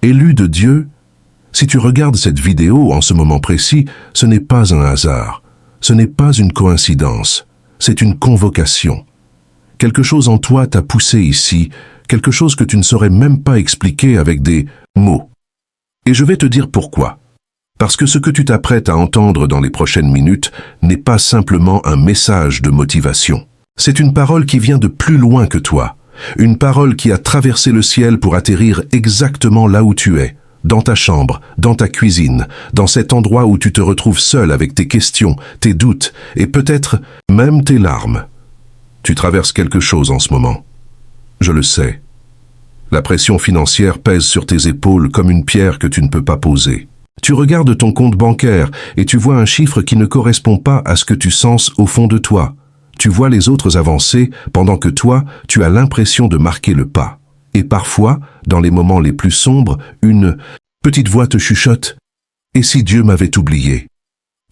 Élu de Dieu, si tu regardes cette vidéo en ce moment précis, ce n'est pas un hasard, ce n'est pas une coïncidence, c'est une convocation. Quelque chose en toi t'a poussé ici, quelque chose que tu ne saurais même pas expliquer avec des mots. Et je vais te dire pourquoi. Parce que ce que tu t'apprêtes à entendre dans les prochaines minutes n'est pas simplement un message de motivation. C'est une parole qui vient de plus loin que toi. Une parole qui a traversé le ciel pour atterrir exactement là où tu es. Dans ta chambre, dans ta cuisine, dans cet endroit où tu te retrouves seul avec tes questions, tes doutes et peut-être même tes larmes. Tu traverses quelque chose en ce moment. Je le sais. La pression financière pèse sur tes épaules comme une pierre que tu ne peux pas poser. Tu regardes ton compte bancaire et tu vois un chiffre qui ne correspond pas à ce que tu sens au fond de toi. Tu vois les autres avancer pendant que toi, tu as l'impression de marquer le pas. Et parfois, dans les moments les plus sombres, une petite voix te chuchote. Et si Dieu m'avait oublié?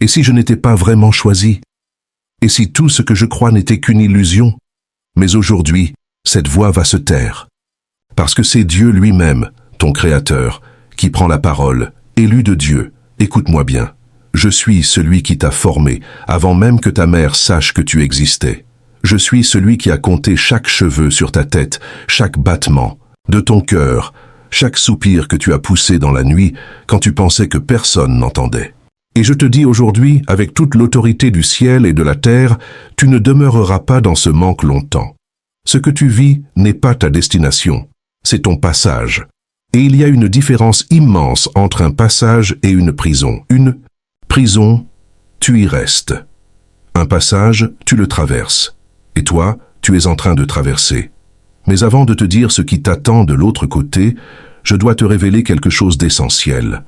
Et si je n'étais pas vraiment choisi? Et si tout ce que je crois n'était qu'une illusion? Mais aujourd'hui, cette voix va se taire. Parce que c'est Dieu lui-même, ton Créateur, qui prend la parole. Élu de Dieu, écoute-moi bien. Je suis celui qui t'a formé, avant même que ta mère sache que tu existais. Je suis celui qui a compté chaque cheveu sur ta tête, chaque battement de ton cœur, chaque soupir que tu as poussé dans la nuit quand tu pensais que personne n'entendait. Et je te dis aujourd'hui, avec toute l'autorité du ciel et de la terre, tu ne demeureras pas dans ce manque longtemps. Ce que tu vis n'est pas ta destination, c'est ton passage. Et il y a une différence immense entre un passage et une prison. Une prison, tu y restes. Un passage, tu le traverses. Et toi, tu es en train de traverser. Mais avant de te dire ce qui t'attend de l'autre côté, je dois te révéler quelque chose d'essentiel.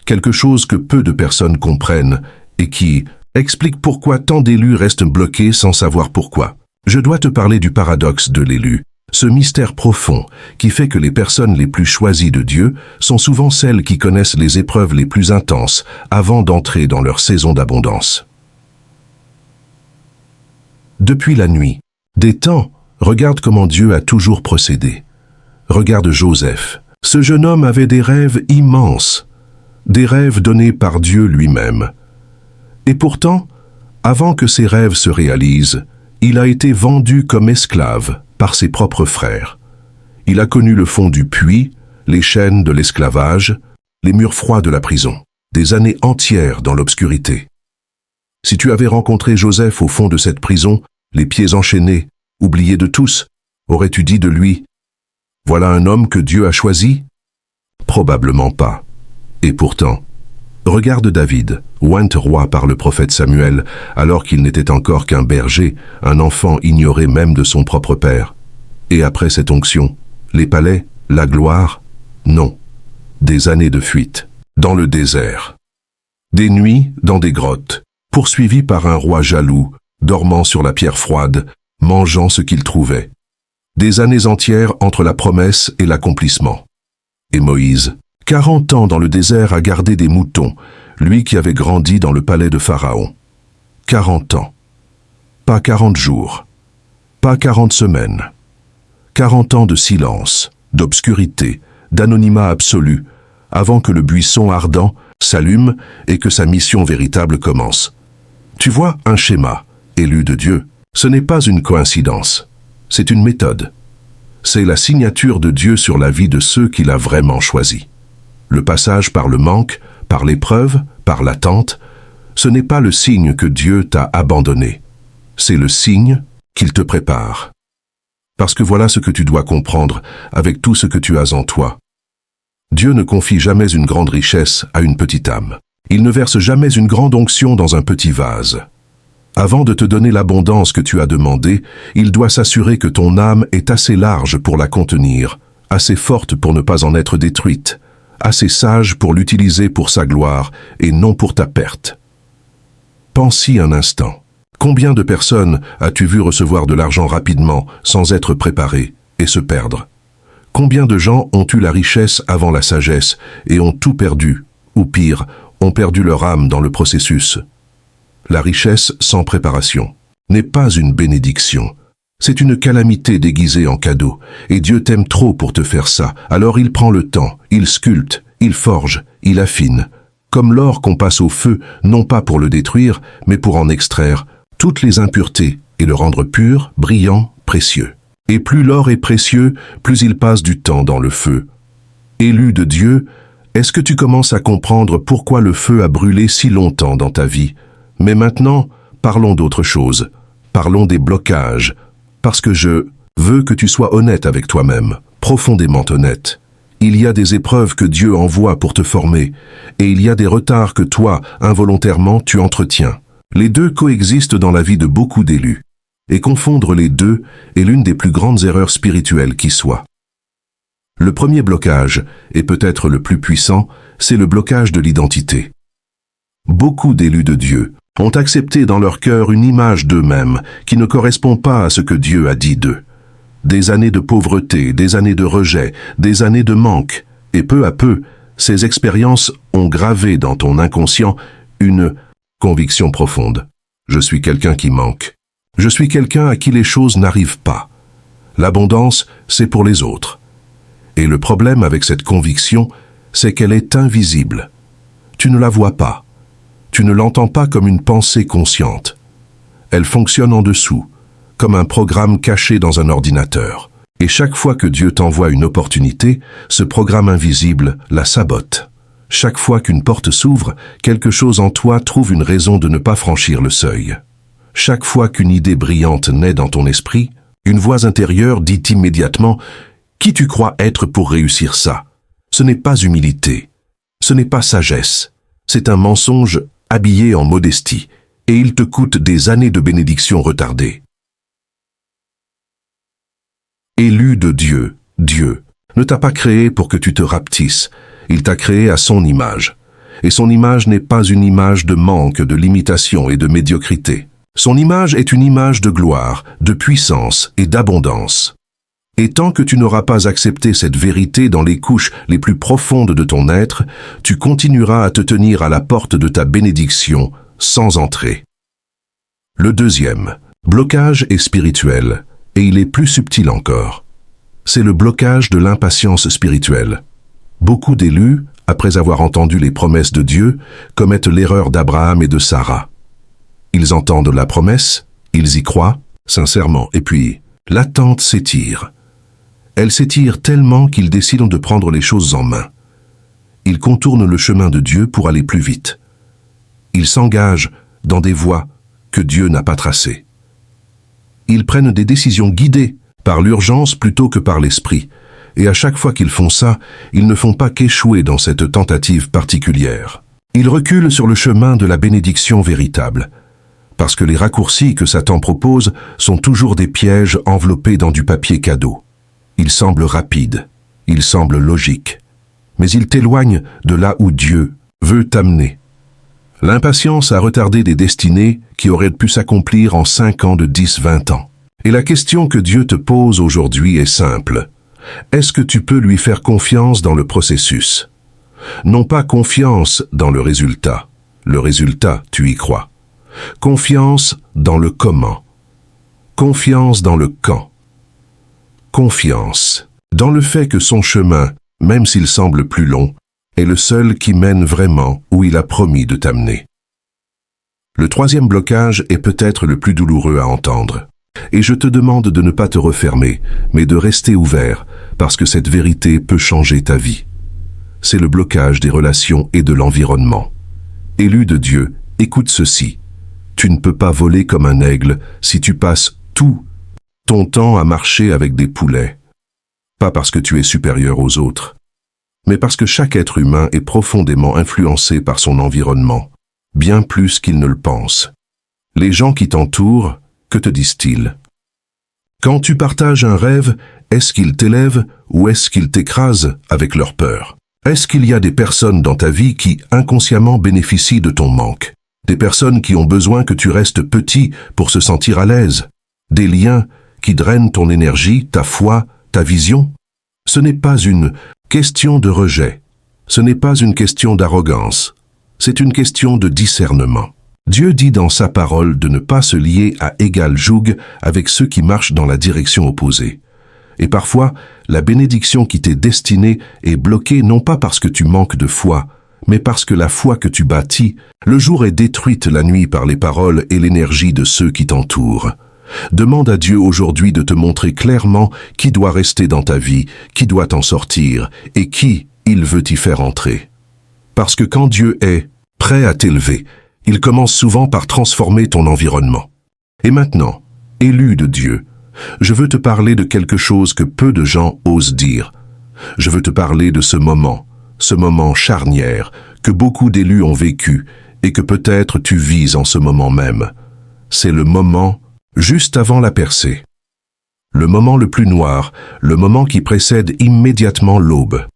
Quelque chose que peu de personnes comprennent et qui explique pourquoi tant d'élus restent bloqués sans savoir pourquoi. Je dois te parler du paradoxe de l'élu, ce mystère profond qui fait que les personnes les plus choisies de Dieu sont souvent celles qui connaissent les épreuves les plus intenses avant d'entrer dans leur saison d'abondance. Depuis la nuit des temps, regarde comment Dieu a toujours procédé. Regarde Joseph. Ce jeune homme avait des rêves immenses, des rêves donnés par Dieu lui-même. Et pourtant, avant que ses rêves se réalisent, il a été vendu comme esclave par ses propres frères. Il a connu le fond du puits, les chaînes de l'esclavage, les murs froids de la prison, des années entières dans l'obscurité. Si tu avais rencontré Joseph au fond de cette prison, les pieds enchaînés, oublié de tous, aurais-tu dit de lui « Voilà un homme que Dieu a choisi » Probablement pas. Et pourtant, regarde David, oint roi par le prophète Samuel, alors qu'il n'était encore qu'un berger, un enfant ignoré même de son propre père. Et après cette onction, les palais, la gloire, non. Des années de fuite, dans le désert. Des nuits dans des grottes, poursuivi par un roi jaloux, dormant sur la pierre froide, mangeant ce qu'il trouvait. Des années entières entre la promesse et l'accomplissement. Et Moïse, 40 ans dans le désert à garder des moutons, lui qui avait grandi dans le palais de Pharaon. 40 ans. Pas 40 jours. Pas 40 semaines. 40 ans de silence, d'obscurité, d'anonymat absolu, avant que le buisson ardent s'allume et que sa mission véritable commence. Tu vois un schéma, élu de Dieu. Ce n'est pas une coïncidence, c'est une méthode. C'est la signature de Dieu sur la vie de ceux qu'il a vraiment choisis. Le passage par le manque, par l'épreuve, par l'attente, ce n'est pas le signe que Dieu t'a abandonné. C'est le signe qu'il te prépare. Parce que voilà ce que tu dois comprendre avec tout ce que tu as en toi. Dieu ne confie jamais une grande richesse à une petite âme. Il ne verse jamais une grande onction dans un petit vase. Avant de te donner l'abondance que tu as demandée, il doit s'assurer que ton âme est assez large pour la contenir, assez forte pour ne pas en être détruite, assez sage pour l'utiliser pour sa gloire et non pour ta perte. Pense-y un instant. Combien de personnes as-tu vu recevoir de l'argent rapidement, sans être préparées, et se perdre? Combien de gens ont eu la richesse avant la sagesse et ont tout perdu, ou pire, ont perdu leur âme dans le processus? La richesse sans préparation n'est pas une bénédiction, C'est une calamité déguisée en cadeau, et Dieu t'aime trop pour te faire ça. Alors il prend le temps, il sculpte, il forge, il affine. Comme l'or qu'on passe au feu, non pas pour le détruire, mais pour en extraire toutes les impuretés et le rendre pur, brillant, précieux. Et plus l'or est précieux, plus il passe du temps dans le feu. Élu de Dieu, est-ce que tu commences à comprendre pourquoi le feu a brûlé si longtemps dans ta vie? Mais maintenant, parlons d'autre chose. Parlons des blocages. Parce que je veux que tu sois honnête avec toi-même, profondément honnête. Il y a des épreuves que Dieu envoie pour te former, et il y a des retards que toi, involontairement, tu entretiens. Les deux coexistent dans la vie de beaucoup d'élus. Et confondre les deux est l'une des plus grandes erreurs spirituelles qui soit. Le premier blocage, et peut-être le plus puissant, c'est le blocage de l'identité. Beaucoup d'élus de Dieu ont accepté dans leur cœur une image d'eux-mêmes qui ne correspond pas à ce que Dieu a dit d'eux. Des années de pauvreté, des années de rejet, des années de manque, et peu à peu, ces expériences ont gravé dans ton inconscient une conviction profonde. Je suis quelqu'un qui manque. Je suis quelqu'un à qui les choses n'arrivent pas. L'abondance, c'est pour les autres. Et le problème avec cette conviction, c'est qu'elle est invisible. Tu ne la vois pas. Tu ne l'entends pas comme une pensée consciente. Elle fonctionne en dessous, comme un programme caché dans un ordinateur. Et chaque fois que Dieu t'envoie une opportunité, ce programme invisible la sabote. Chaque fois qu'une porte s'ouvre, quelque chose en toi trouve une raison de ne pas franchir le seuil. Chaque fois qu'une idée brillante naît dans ton esprit, une voix intérieure dit immédiatement « Qui tu crois être pour réussir ça ?» Ce n'est pas humilité, ce n'est pas sagesse, c'est un mensonge habillé en modestie, et il te coûte des années de bénédiction retardées. Élu de Dieu, Dieu ne t'a pas créé pour que tu te rapetisses, il t'a créé à son image. Et son image n'est pas une image de manque, de limitation et de médiocrité. Son image est une image de gloire, de puissance et d'abondance. Et tant que tu n'auras pas accepté cette vérité dans les couches les plus profondes de ton être, tu continueras à te tenir à la porte de ta bénédiction sans entrer. Le deuxième, blocage est spirituel, et il est plus subtil encore. C'est le blocage de l'impatience spirituelle. Beaucoup d'élus, après avoir entendu les promesses de Dieu, commettent l'erreur d'Abraham et de Sarah. Ils entendent la promesse, ils y croient, sincèrement, et puis l'attente s'étire. Elle s'étire tellement qu'ils décident de prendre les choses en main. Ils contournent le chemin de Dieu pour aller plus vite. Ils s'engagent dans des voies que Dieu n'a pas tracées. Ils prennent des décisions guidées par l'urgence plutôt que par l'esprit. Et à chaque fois qu'ils font ça, ils ne font pas qu'échouer dans cette tentative particulière. Ils reculent sur le chemin de la bénédiction véritable. Parce que les raccourcis que Satan propose sont toujours des pièges enveloppés dans du papier cadeau. Ils semblent rapides, ils semblent logiques, mais ils t'éloignent de là où Dieu veut t'amener. L'impatience a retardé des destinées qui auraient pu s'accomplir en 5 ans de 10, 20 ans. Et la question que Dieu te pose aujourd'hui est simple. Est-ce que tu peux lui faire confiance dans le processus? Non pas confiance dans le résultat, tu y crois. Confiance dans le comment. Confiance dans le quand. Confiance dans le fait que son chemin, même s'il semble plus long, est le seul qui mène vraiment où il a promis de t'amener. Le troisième blocage est peut-être le plus douloureux à entendre. Et je te demande de ne pas te refermer, mais de rester ouvert, parce que cette vérité peut changer ta vie. C'est le blocage des relations et de l'environnement. Élu de Dieu, écoute ceci. Tu ne peux pas voler comme un aigle si tu passes tout ton temps à marcher avec des poulets. Pas parce que tu es supérieur aux autres, mais parce que chaque être humain est profondément influencé par son environnement, bien plus qu'il ne le pense. Les gens qui t'entourent, que te disent-ils? Quand tu partages un rêve, est-ce qu'ils t'élèvent ou est-ce qu'ils t'écrasent avec leur peur? Est-ce qu'il y a des personnes dans ta vie qui inconsciemment bénéficient de ton manque? Des personnes qui ont besoin que tu restes petit pour se sentir à l'aise? Des liens qui drainent ton énergie, ta foi, ta vision? Ce n'est pas une question de rejet. Ce n'est pas une question d'arrogance. C'est une question de discernement. Dieu dit dans sa parole de ne pas se lier à égal joug avec ceux qui marchent dans la direction opposée. Et parfois, la bénédiction qui t'est destinée est bloquée non pas parce que tu manques de foi, mais parce que la foi que tu bâtis, le jour est détruite la nuit par les paroles et l'énergie de ceux qui t'entourent. Demande à Dieu aujourd'hui de te montrer clairement qui doit rester dans ta vie, qui doit t'en sortir, et qui il veut t'y faire entrer. Parce que quand Dieu est prêt à t'élever, il commence souvent par transformer ton environnement. Et maintenant, élu de Dieu, je veux te parler de quelque chose que peu de gens osent dire. Je veux te parler de ce moment charnière que beaucoup d'élus ont vécu et que peut-être tu vis en ce moment même. C'est le moment juste avant la percée. Le moment le plus noir, le moment qui précède immédiatement l'aube.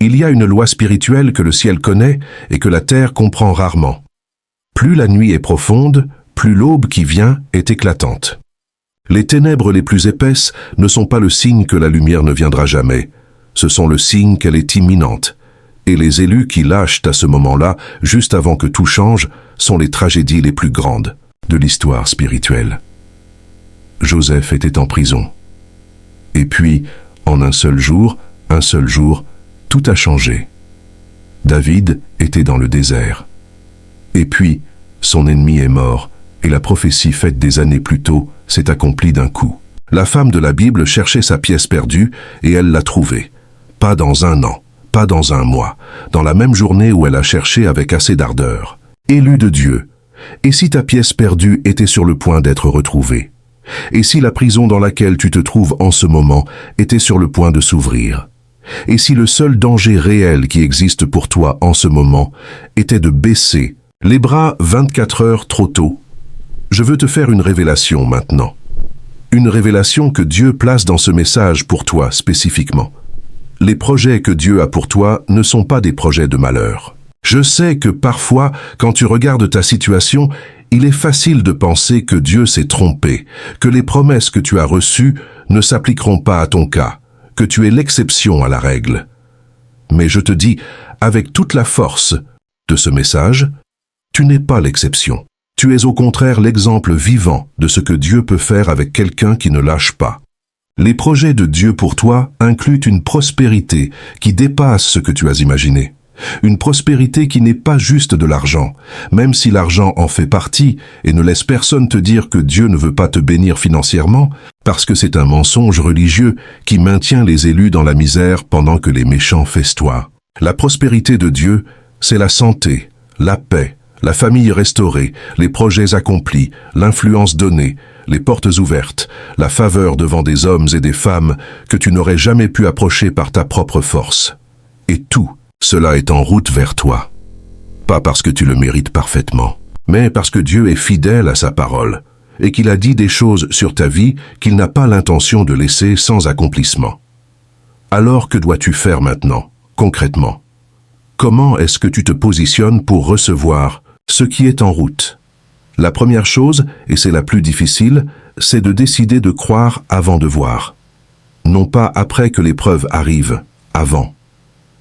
Il y a une loi spirituelle que le ciel connaît et que la terre comprend rarement. Plus la nuit est profonde, plus l'aube qui vient est éclatante. Les ténèbres les plus épaisses ne sont pas le signe que la lumière ne viendra jamais, ce sont le signe qu'elle est imminente. Et les élus qui lâchent à ce moment-là, juste avant que tout change, sont les tragédies les plus grandes de l'histoire spirituelle. Joseph était en prison. Et puis, en un seul jour, tout a changé. David était dans le désert. Et puis, son ennemi est mort, et la prophétie faite des années plus tôt s'est accomplie d'un coup. La femme de la Bible cherchait sa pièce perdue, et elle l'a trouvée. Pas dans un an, pas dans un mois, dans la même journée où elle a cherché avec assez d'ardeur. Élue de Dieu. Et si ta pièce perdue était sur le point d'être retrouvée? Et si la prison dans laquelle tu te trouves en ce moment était sur le point de s'ouvrir? Et si le seul danger réel qui existe pour toi en ce moment était de baisser les bras 24 heures trop tôt? Je veux te faire une révélation maintenant. Une révélation que Dieu place dans ce message pour toi spécifiquement. Les projets que Dieu a pour toi ne sont pas des projets de malheur. Je sais que parfois, quand tu regardes ta situation, il est facile de penser que Dieu s'est trompé, que les promesses que tu as reçues ne s'appliqueront pas à ton cas, que tu es l'exception à la règle. Mais je te dis, avec toute la force de ce message, tu n'es pas l'exception. Tu es au contraire l'exemple vivant de ce que Dieu peut faire avec quelqu'un qui ne lâche pas. Les projets de Dieu pour toi incluent une prospérité qui dépasse ce que tu as imaginé. Une prospérité qui n'est pas juste de l'argent, même si l'argent en fait partie, et ne laisse personne te dire que Dieu ne veut pas te bénir financièrement, parce que c'est un mensonge religieux qui maintient les élus dans la misère pendant que les méchants festoient. La prospérité de Dieu, c'est la santé, la paix, la famille restaurée, les projets accomplis, l'influence donnée, les portes ouvertes, la faveur devant des hommes et des femmes que tu n'aurais jamais pu approcher par ta propre force. Et tout cela est en route vers toi. Pas parce que tu le mérites parfaitement, mais parce que Dieu est fidèle à sa parole et qu'il a dit des choses sur ta vie qu'il n'a pas l'intention de laisser sans accomplissement. Alors que dois-tu faire maintenant, concrètement? Comment est-ce que tu te positionnes pour recevoir ce qui est en route? La première chose, et c'est la plus difficile, c'est de décider de croire avant de voir. Non pas après que l'épreuve arrive, avant.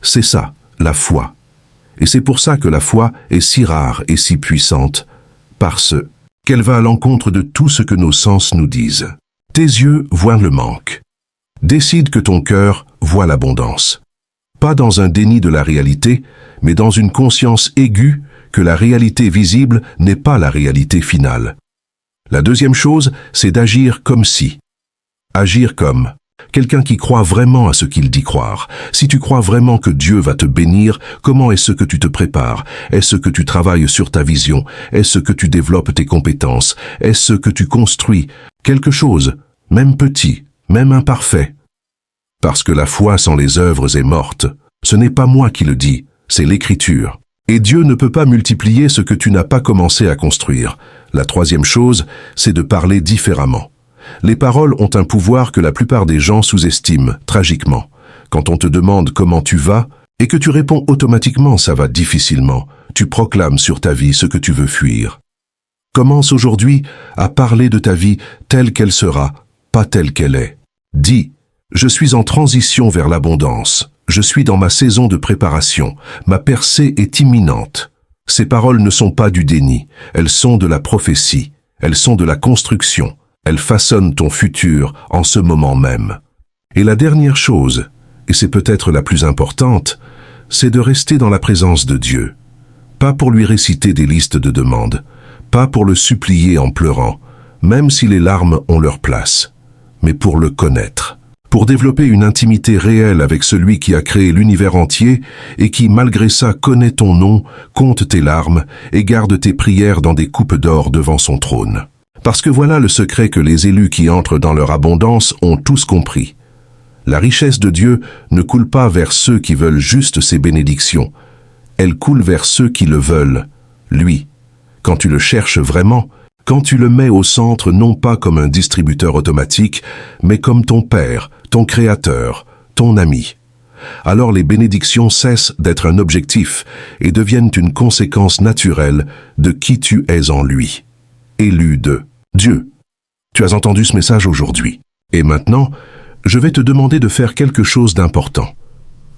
C'est ça, la foi. Et c'est pour ça que la foi est si rare et si puissante, parce qu'elle va à l'encontre de tout ce que nos sens nous disent. Tes yeux voient le manque. Décide que ton cœur voit l'abondance. Pas dans un déni de la réalité, mais dans une conscience aiguë que la réalité visible n'est pas la réalité finale. La deuxième chose, c'est d'agir comme si. Agir comme quelqu'un qui croit vraiment à ce qu'il dit croire. Si tu crois vraiment que Dieu va te bénir, comment est-ce que tu te prépares? Est-ce que tu travailles sur ta vision? Est-ce que tu développes tes compétences? Est-ce que tu construis quelque chose, même petit, même imparfait? Parce que la foi sans les œuvres est morte. Ce n'est pas moi qui le dis, c'est l'Écriture. Et Dieu ne peut pas multiplier ce que tu n'as pas commencé à construire. La troisième chose, c'est de parler différemment. Les paroles ont un pouvoir que la plupart des gens sous-estiment, tragiquement. Quand on te demande comment tu vas, et que tu réponds automatiquement ça va difficilement, tu proclames sur ta vie ce que tu veux fuir. Commence aujourd'hui à parler de ta vie telle qu'elle sera, pas telle qu'elle est. Dis, je suis en transition vers l'abondance, je suis dans ma saison de préparation, ma percée est imminente. Ces paroles ne sont pas du déni, elles sont de la prophétie, elles sont de la construction, elles façonnent ton futur en ce moment même. Et la dernière chose, et c'est peut-être la plus importante, c'est de rester dans la présence de Dieu. Pas pour lui réciter des listes de demandes, pas pour le supplier en pleurant, même si les larmes ont leur place, mais pour le connaître, pour développer une intimité réelle avec celui qui a créé l'univers entier et qui, malgré ça, connaît ton nom, compte tes larmes et garde tes prières dans des coupes d'or devant son trône. Parce que voilà le secret que les élus qui entrent dans leur abondance ont tous compris. La richesse de Dieu ne coule pas vers ceux qui veulent juste ses bénédictions. Elle coule vers ceux qui le veulent, lui. Quand tu le cherches vraiment, quand tu le mets au centre non pas comme un distributeur automatique, mais comme ton Père, ton Créateur, ton ami. Alors les bénédictions cessent d'être un objectif et deviennent une conséquence naturelle de qui tu es en lui. Élu de Dieu. Tu as entendu ce message aujourd'hui. Et maintenant, je vais te demander de faire quelque chose d'important.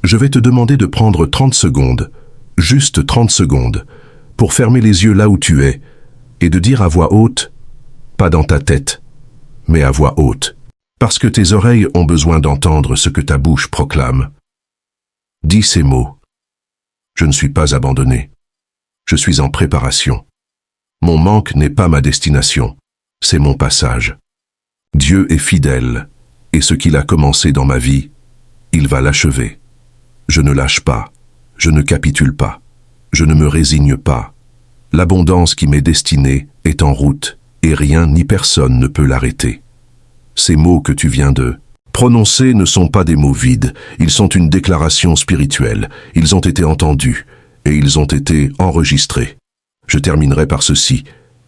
Je vais te demander de prendre 30 secondes, juste 30 secondes, pour fermer les yeux là où tu es, et de dire à voix haute, pas dans ta tête, mais à voix haute, parce que tes oreilles ont besoin d'entendre ce que ta bouche proclame. Dis ces mots. Je ne suis pas abandonné. Je suis en préparation. Mon manque n'est pas ma destination, c'est mon passage. Dieu est fidèle, et ce qu'il a commencé dans ma vie, il va l'achever. Je ne lâche pas, je ne capitule pas, je ne me résigne pas. L'abondance qui m'est destinée est en route, et rien ni personne ne peut l'arrêter. Ces mots que tu viens de prononcer ne sont pas des mots vides, ils sont une déclaration spirituelle, ils ont été entendus, et ils ont été enregistrés. Je terminerai par ceci.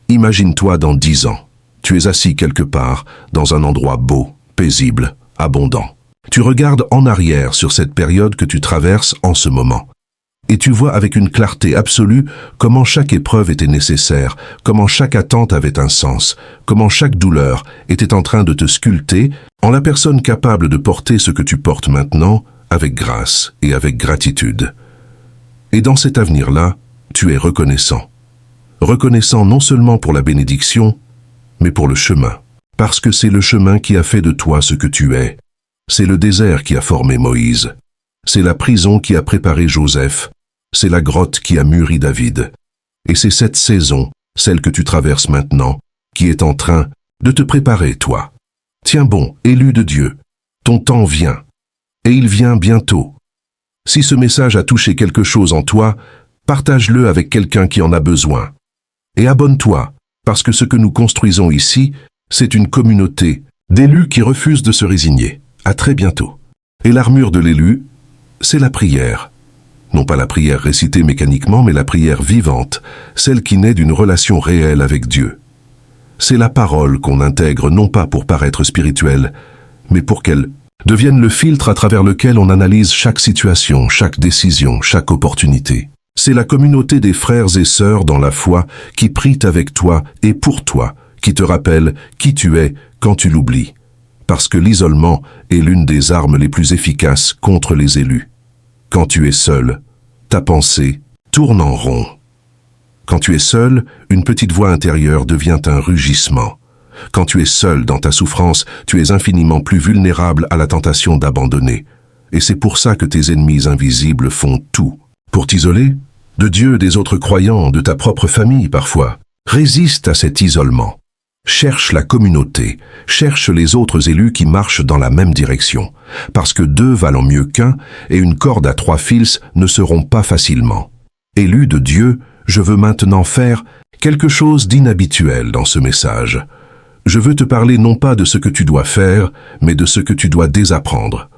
Imagine-toi dans 10 ans. Tu es assis quelque part, dans un endroit beau, paisible, abondant. Tu regardes en arrière sur cette période que tu traverses en ce moment. Et tu vois avec une clarté absolue comment chaque épreuve était nécessaire, comment chaque attente avait un sens, comment chaque douleur était en train de te sculpter en la personne capable de porter ce que tu portes maintenant avec grâce et avec gratitude. Et dans cet avenir-là, tu es reconnaissant. Reconnaissant non seulement pour la bénédiction, mais pour le chemin. Parce que c'est le chemin qui a fait de toi ce que tu es. C'est le désert qui a formé Moïse. C'est la prison qui a préparé Joseph. C'est la grotte qui a mûri David. Et c'est cette saison, celle que tu traverses maintenant, qui est en train de te préparer, toi. Tiens bon, élu de Dieu, ton temps vient. Et il vient bientôt. Si ce message a touché quelque chose en toi, partage-le avec quelqu'un qui en a besoin. Et abonne-toi, parce que ce que nous construisons ici, c'est une communauté d'élus qui refusent de se résigner. À très bientôt. Et l'armure de l'élu, c'est la prière. Non pas la prière récitée mécaniquement, mais la prière vivante, celle qui naît d'une relation réelle avec Dieu. C'est la parole qu'on intègre non pas pour paraître spirituelle, mais pour qu'elle devienne le filtre à travers lequel on analyse chaque situation, chaque décision, chaque opportunité. C'est la communauté des frères et sœurs dans la foi qui prient avec toi et pour toi, qui te rappelle qui tu es quand tu l'oublies. Parce que l'isolement est l'une des armes les plus efficaces contre les élus. Quand tu es seul, ta pensée tourne en rond. Quand tu es seul, une petite voix intérieure devient un rugissement. Quand tu es seul dans ta souffrance, tu es infiniment plus vulnérable à la tentation d'abandonner. Et c'est pour ça que tes ennemis invisibles font tout. Pour t'isoler, de Dieu, des autres croyants, de ta propre famille parfois. Résiste à cet isolement. Cherche la communauté, cherche les autres élus qui marchent dans la même direction, parce que 2 valent mieux qu'1 et une corde à 3 fils ne seront pas facilement. Élu de Dieu, je veux maintenant faire quelque chose d'inhabituel dans ce message. Je veux te parler non pas de ce que tu dois faire, mais de ce que tu dois désapprendre.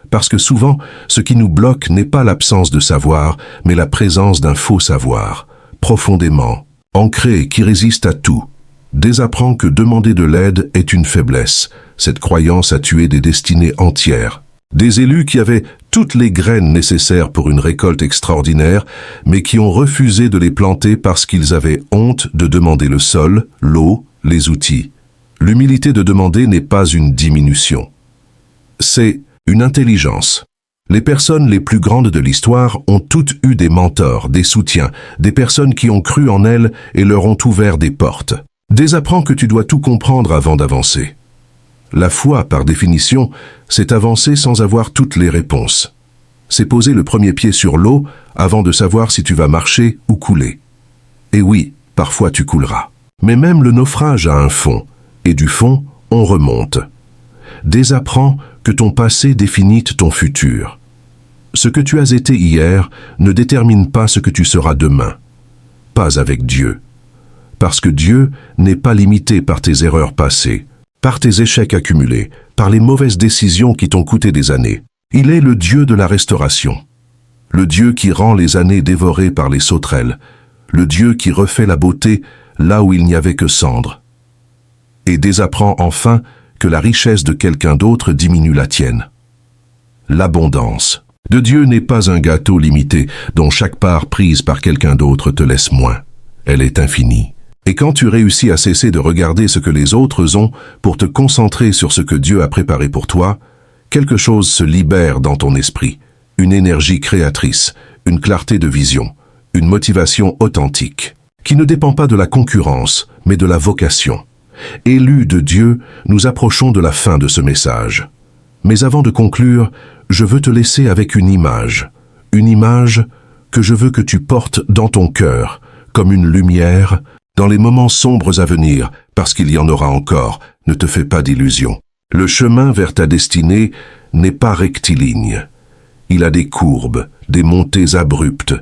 Parce que souvent, ce qui nous bloque n'est pas l'absence de savoir, mais la présence d'un faux savoir, profondément ancré, qui résiste à tout. Désapprends que demander de l'aide est une faiblesse. Cette croyance a tué des destinées entières. Des élus qui avaient toutes les graines nécessaires pour une récolte extraordinaire, mais qui ont refusé de les planter parce qu'ils avaient honte de demander le sol, l'eau, les outils. L'humilité de demander n'est pas une diminution. C'est une intelligence. Les personnes les plus grandes de l'histoire ont toutes eu des mentors, des soutiens, des personnes qui ont cru en elles et leur ont ouvert des portes. Désapprends que tu dois tout comprendre avant d'avancer. La foi, par définition, c'est avancer sans avoir toutes les réponses. C'est poser le premier pied sur l'eau avant de savoir si tu vas marcher ou couler. Et oui, parfois tu couleras. Mais même le naufrage a un fond, et du fond, on remonte. Désapprends que ton passé définit ton futur. Ce que tu as été hier ne détermine pas ce que tu seras demain. Pas avec Dieu. Parce que Dieu n'est pas limité par tes erreurs passées, par tes échecs accumulés, par les mauvaises décisions qui t'ont coûté des années. Il est le Dieu de la restauration. Le Dieu qui rend les années dévorées par les sauterelles. Le Dieu qui refait la beauté là où il n'y avait que cendre. Et désapprends enfin que la richesse de quelqu'un d'autre diminue la tienne. L'abondance de Dieu n'est pas un gâteau limité dont chaque part prise par quelqu'un d'autre te laisse moins. Elle est infinie. Et quand tu réussis à cesser de regarder ce que les autres ont pour te concentrer sur ce que Dieu a préparé pour toi, quelque chose se libère dans ton esprit, une énergie créatrice, une clarté de vision, une motivation authentique, qui ne dépend pas de la concurrence, mais de la vocation. Élus de Dieu, nous approchons de la fin de ce message. Mais avant de conclure, je veux te laisser avec une image que je veux que tu portes dans ton cœur, comme une lumière, dans les moments sombres à venir, parce qu'il y en aura encore, ne te fais pas d'illusions. Le chemin vers ta destinée n'est pas rectiligne. Il a des courbes, des montées abruptes,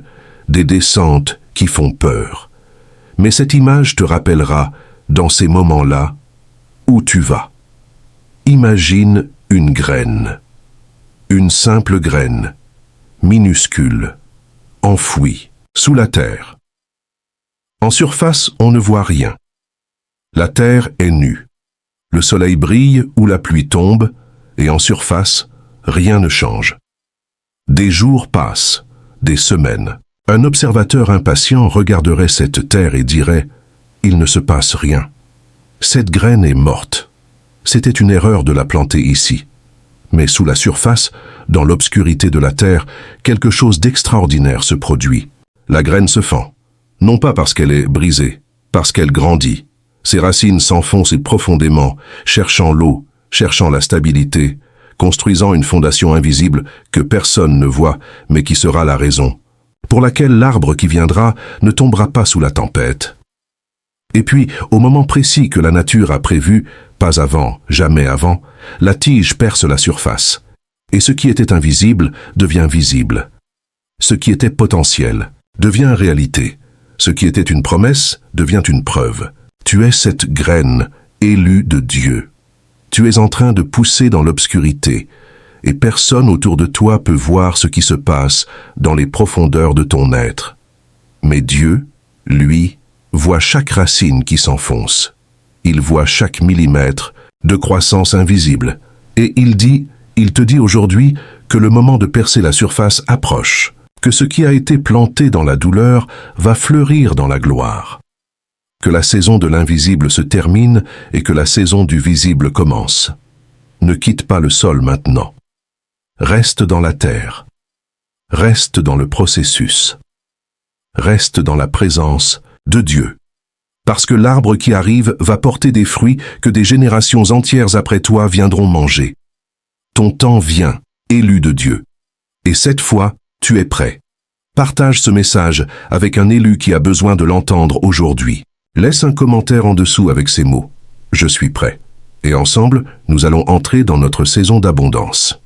des descentes qui font peur. Mais cette image te rappellera, dans ces moments-là, où tu vas. Imagine une graine. Une simple graine, minuscule, enfouie, sous la terre. En surface, on ne voit rien. La terre est nue. Le soleil brille ou la pluie tombe, et en surface, rien ne change. Des jours passent, des semaines. Un observateur impatient regarderait cette terre et dirait « Il ne se passe rien. Cette graine est morte. C'était une erreur de la planter ici. » Mais sous la surface, dans l'obscurité de la terre, quelque chose d'extraordinaire se produit. La graine se fend. Non pas parce qu'elle est brisée, parce qu'elle grandit. Ses racines s'enfoncent profondément, cherchant l'eau, cherchant la stabilité, construisant une fondation invisible que personne ne voit, mais qui sera la raison, pour laquelle l'arbre qui viendra ne tombera pas sous la tempête. Et puis, au moment précis que la nature a prévu, pas avant, jamais avant, la tige perce la surface, et ce qui était invisible devient visible. Ce qui était potentiel devient réalité. Ce qui était une promesse devient une preuve. Tu es cette graine élue de Dieu. Tu es en train de pousser dans l'obscurité, et personne autour de toi peut voir ce qui se passe dans les profondeurs de ton être. Mais Dieu, lui, voit chaque racine qui s'enfonce. Il voit chaque millimètre de croissance invisible. Et il te dit aujourd'hui que le moment de percer la surface approche, que ce qui a été planté dans la douleur va fleurir dans la gloire, que la saison de l'invisible se termine et que la saison du visible commence. Ne quitte pas le sol maintenant. Reste dans la terre. Reste dans le processus. Reste dans la présence de Dieu. Parce que l'arbre qui arrive va porter des fruits que des générations entières après toi viendront manger. Ton temps vient, élu de Dieu. Et cette fois, tu es prêt. Partage ce message avec un élu qui a besoin de l'entendre aujourd'hui. Laisse un commentaire en dessous avec ces mots. Je suis prêt. Et ensemble, nous allons entrer dans notre saison d'abondance.